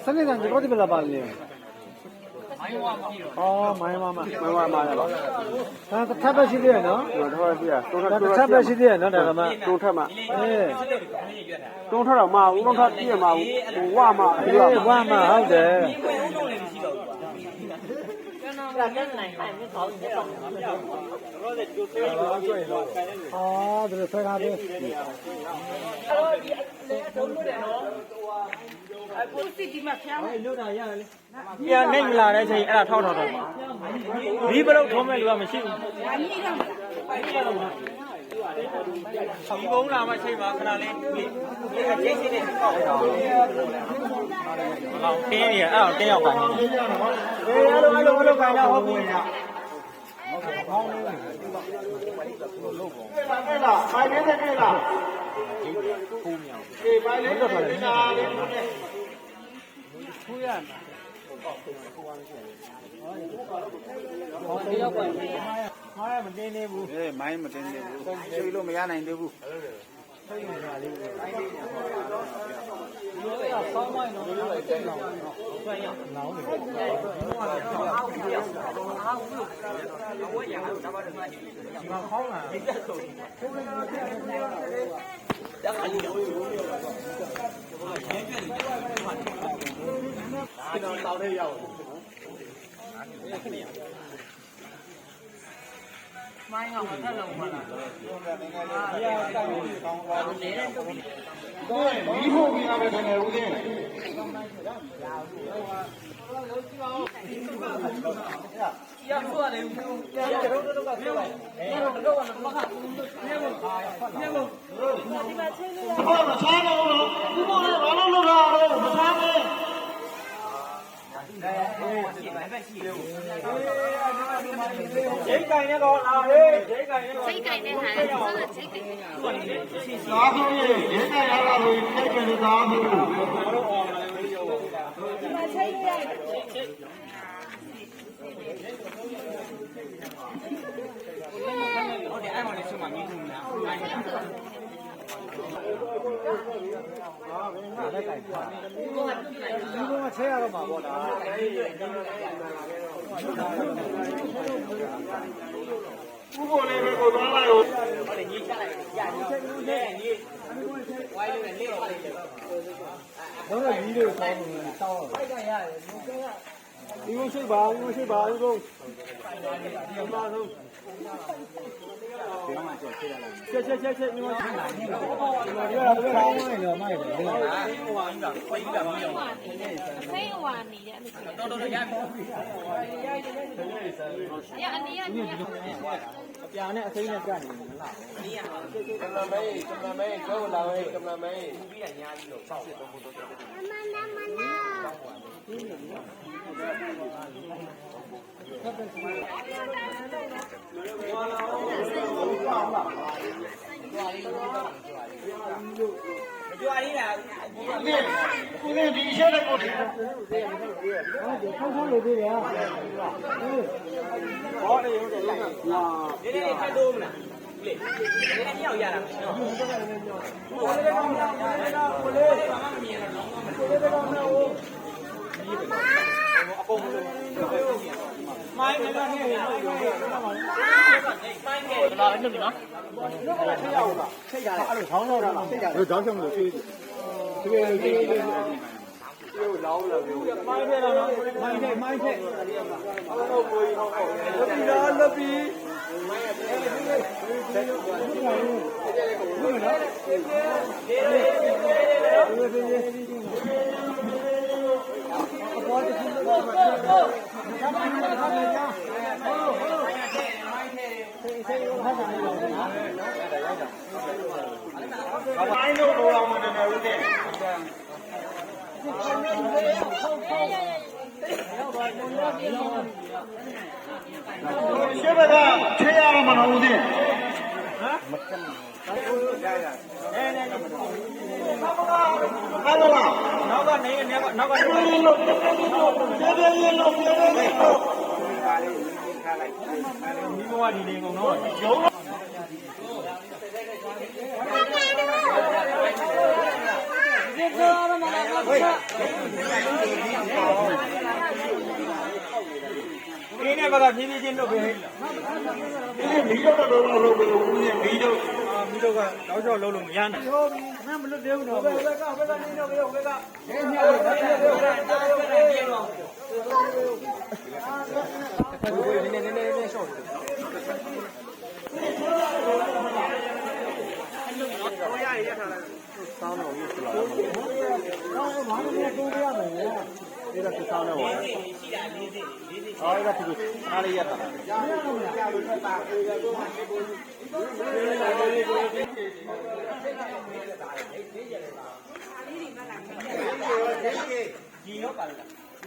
Sani dan jodi bela balne. မိုင်းဝါမှာလည်းပါဒါတစ်ထပ်ပဲရှိသေးရနော်တော့ပြရတုံးထ တစ်ထပ်ပဲရှိသေးရနော်ဒါကမှ တုံးထက်မှတုံးထတော့မဦးတုံးထပြည့်မှာဝမှာဝါမှာဟုတ်တယ်ဒီလိုဆွဲထားတယ်အခုစစ်ဒီမှာဖျားမယ်လို့တာရတယ်လေ ပြန်နေမလာတဲ့ချိန်အဲ့ဒါထောက်ဒီဘလုတ်ထုံးမဲ့လူကမရှိဘူးဒီဘုံလာမှချိန်ပါခဏလေးအကျိတ်ချင်းနဲ့ကောက်အောင်တင်းရအောင်တင်းရောက်ပါနေအဲ့လိုခိုင်းတော့ဟုတ်ပြီလားအဲ့ဒါမိုင်းနေတဲ့ကိလားခိုးမြောင်ဒီမိုင်းလေးတော့တယ်နားလေးခိုးရမှာရောက်ပါမိုင်းမတင်းနေဘူးမိုင်းမတင်းနေဘူးဆွေးလို့မရနိုင်သေးဘူးဆောင်းမိုင်းတော့တိတ်လောင်ဆွဲရလောင်းနေဝဲရအောင်ဒါပါတော့ဒီမှာခေါင်းလာဒါကလေးတော့တောင်းနေရောက်မိုင်းကမထက်လုံးမလားဒီဟုတ်ပြီလားပဲခင်ဗျဦးသိရဆိုရတယ်ကျွန်တော်တို့ကပြောတယ်ကျွန်တော်တို့ကမခါဘူးနေလို့နေလို့ဒီမှာချင်းလို့ဘာမချားတော့လို့ဒီပေါ်လည်းဘာလို့လုပ်တာတော့မချားဘူးဂျိတ်ကင်နဲ့တော့လာဟေးဂျိတ်ကင်နဲ့တော့စိတ်ကင်တဲ့ဟာဆိုတော့စိတ်ကင်တဲ့သာဘူးရေဒီကရလာလို့စိတ်ကလေးသာဘူးဒီမှာချိန်ရဟုတ်တယ်အဲ့မှာလည်းဆွမ်းမမြင်ဘူးလားလက်ကြိုက်ပါဒီကောင်ကဆဲရတော့မှာပေါ့လားဥပ္ပိုလ်လေးကိုသွားလိုက်ရောဟုတ်တယ်ညီချလိုက်ရညီချက်လူနဲ့ညီဝိုင်းလို့လည်းပါလိမ့်မယ်တော့ညီတို့ဆောင်းလို့တောင်းဖိုက်ကရတယ်လူကဒီလိုရှိပါဒီလိုရှိပါဒီလိုဒီမှာဆုံးဒီမှာချက်ညီမထိုင်လာနေတော့ဒီကတော့ဘယ်ကောင်းလဲတော့မိုက်တယ်ဒီမှာဟိုဟာကြီးကခွေးကြီးကမပြောင်းစိတ်ဝါနေတယ်တော်ရရရအနည်းအပြာနဲ့အသိနဲ့ကြနေမလားအနည်းကမမဲကျော်လာဝဲကမမဲပြီးရညာပြီးတော့6စစ်တော့ဘုတော့ကြွားရည်လားဒီဒီရှက်တဲ့ကိုထည့်ခေါင်းလို့သေးတယ်ဟောတယ်ဟုတ်တယ်လိုက်ဒီနေ့ထိုက်တော့မလားလေဒီနေ့ရောက်ရတာနော်ဟိုလေးကောင်းတာဟိုလေးဘာမှမမြင်တော့လုံးဝမလို့လေးကောင်းတာဟိုအကုန်လုံးမိုင်းလည်းနေရမိုင်းကဲလာနေပြီနော်လောကထိရောက်တာထိတ်ရတယ်အဲ့လိုခေါင်းလောက်တာထိတ်ရတယ်တို့ကြောင်းချောင်းလို့သေးတယ်လောင်းလာပြီမိုင်းထဲတော့မိုင်းထဲအားလုံးကိုကြီးဟောင်းအောင်လွတ်ပြီမိုင်းရတယ်ဒီလိုအပေါ်တစ်ခုတော့ဆက်ပါဆက်ပါကြာဆေးရောဟာတယ်နော်မိုင်းတို့ဘောအောင်မနေဘူးတဲ့ရှေ့ဘက်ကထေးရအောင်မလုပ်ဘူးတဲ့ဟမ်မကမ်းရရနေဟာလောနောက်ကနေနောက်ကပြေးပြေးလို့ပြေးပြေးလို့ဒီဘဝဒီနေကုန်တော့ရုံးဒီကောရမလာဘူး တဲ့ဘက်ကဖြည်းဖြည်းချင်းလုပ်ပေးဟဲ့ ဒီမီးတော့တော့လို့ပဲဦးရင်မီးတော့ မီးတော့ကတော့ကြောက်လုံးလို့မရနိုင်ဘူးခဏမလွတ်သေးဘူးတော့ဘယ်ကနေတော့ဘယ်ကခဲမြောက်တယ်နည်းရှော့ဆောင်းတော့ရေးလာတော့ဘာလို့လဲတိုးရမယ်ဒီကဆောင်းတော့ရှိတာ၄စိအော်အဲ့ဒါသူအားရရတာကြာရအောင်ကြာလို့ထွက်တာအေးကတော့မှဒီရောပါလားဒ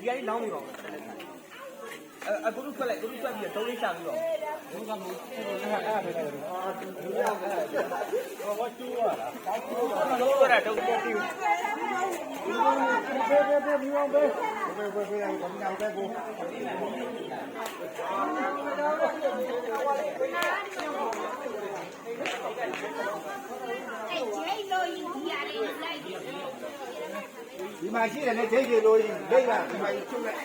ီကနေ့လောင်းနေပါဦးအခုထွက်လိုက်ပြီးတော့3လေးရှာပြီးတော့ဘုံကမိုးအဲ့ဒါပဲဘာကျူးရလားတော့ရတာတော့ပြည့်ဘူးဒီမှာရှိတယ်လေဒိတ်တွေလို့ရင်ဒိတ်ကဒီမှာချုပ်လိုက်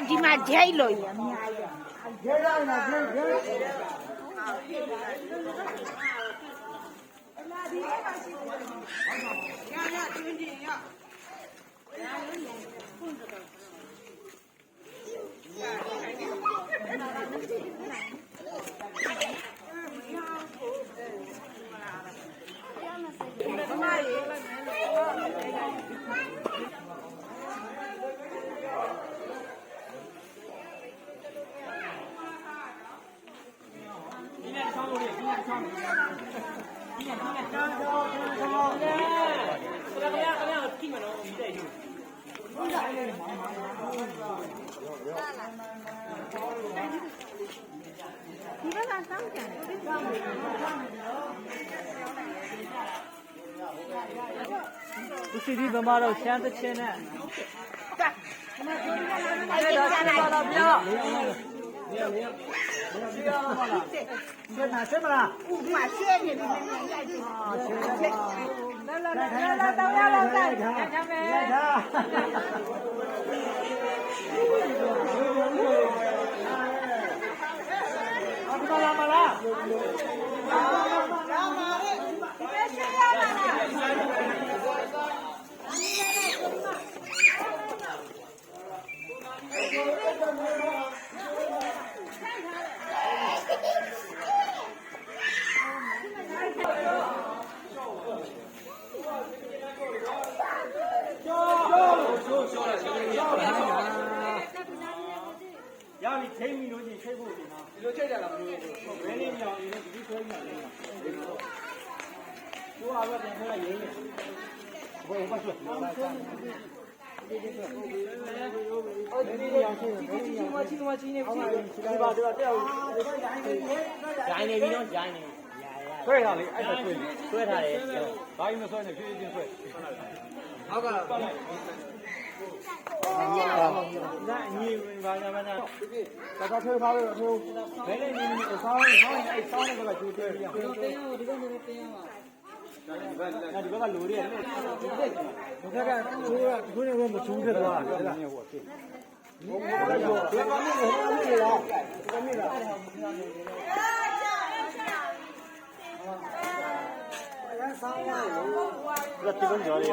ဒီမှာဂျိတ်လို့ရအများကြီး ရဲရနာပြေရဲဒီဘက်ကစောင်းကြတယ်သူစီဒီဗမာတော့ရှမ်းသချင်းနဲ့အဲ့ဒါကလည်းတော့ပြောဆက်မလား ဥမာရှင်းနေတယ်ရိုက်တယ်လာတော့ရလာတယ်ညမယ်လာမလားရပြီချိန်ပြီလို့ချင်းချိန်ဖို့ဒီမှာဒီလိုချိန်ကြတာမလို့ဘယ်နည်းမြောင်နေဒီဆွဲနေတယ်ကျိုးအားတော့ပြန်ထွက်လိုက်ရင်းနေဘယ်ဘာဆွဲဒီမြောင်ချင်းနေပြီပါတော့တက်အောင်ဂျိုင်းနေပြီနော်ဂျိုင်းနေဆွဲထားလေအဲ့ဒါဆွဲထားတယ်ဘာကြီးမဆွဲနဲ့ဖြည်းဖြည်းဆွဲဟောက်က那你晚上大家推跑了，推，没得你烧，烧那个就这样。ဒီဘက်ကလိုရတယ်ဒီဘက်ကကိုယ်ကမထူးခဲ့သွားတာဒီကဟိုဖြစ်ဘယ်မှာလဲလားဒီကမိလားဆောင်းရလို့ဒီကတိကျကြော်ရရ